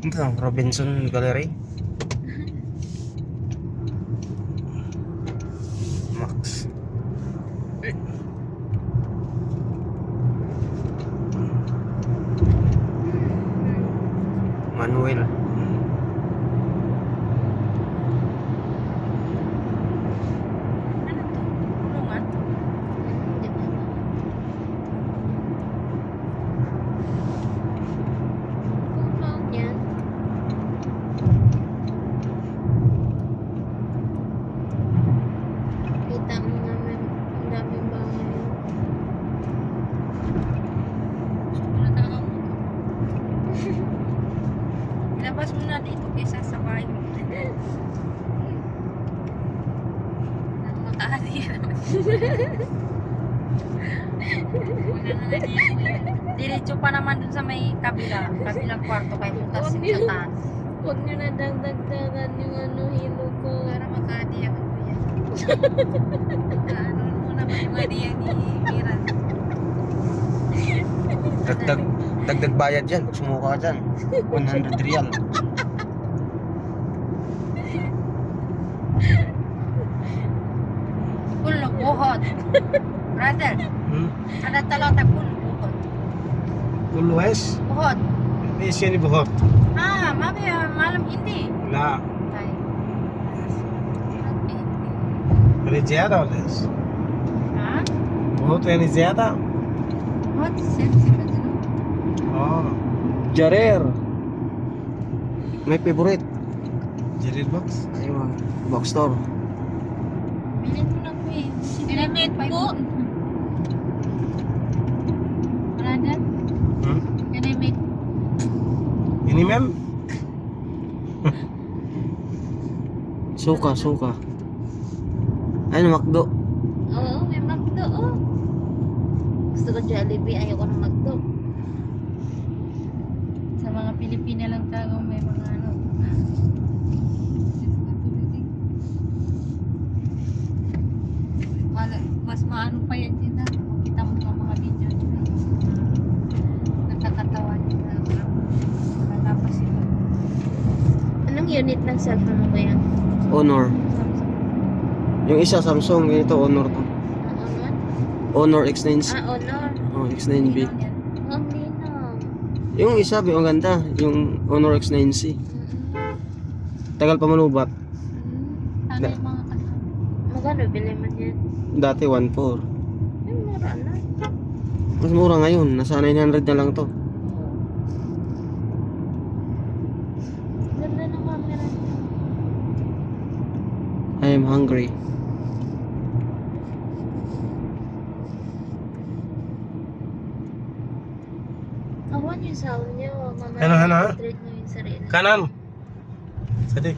Ito, Robinson Gallery. Max. Manuel. Ano to? Kulungan? Compound yan. Kita mo naman ang daming bahay. Wala talaga mo. Ilabas mo na dito kaysa sa bahay mo. Nang makaali naman. Wala na nangyayari. Diretso pa naman dun sa may kabilang kwarto kayo punta sa taas. Huwag nyo na dagdagan yung hilo ko. Para makaadiyak ako yan. Ano mo naman yung adiyak ni Mira. Dagdag bayad dyan. Pag sumuka ka dyan. 100 real. Kulo buhot. Brother, ada talata kulo buhot. والويش Buhot. ايش يعني بهوت؟ ما في معلم هندي. لا طيب. يعني زيادة ولا ايش؟ ها؟ بهوت يعني زيادة؟ Buhot sexy ba dito? اه Jarer. May favorite. جري البوكس Ayun. Box store. Bilhin mo na po eh. Dinamit po. Brother, dinamit. يعني مم Suka, suka. Ayun, McDo. Oo, may McDo. Oh. Gusto ko Jollibee. Ayoko ng McDo. Sa mga Pilipina lang tayo may mga ano. Mas maano pa yan din na. Makita mo ng mga video nila. Nakakatawa nila. Malalapas sila. Anong unit ng cellphone mo ba yan? Honor. Samsung. Yung isa Samsung, ito Honor to. Ano? Honor X9C. Honor. Oh, X9B. Ang linaw. Yung isa, ang ganda. Yung Honor X9C. Tagal pa malubat. Sana yung mga kasama. Magkano bili man yan? Dati 1.4. Ay, mura na. Mas mura ngayon. Nasa 900 na lang to. Ganda ng camera niya. I am hungry. Awan yung sound niyo. Ano, ano? Treat niyo yung sarili. كنان صديق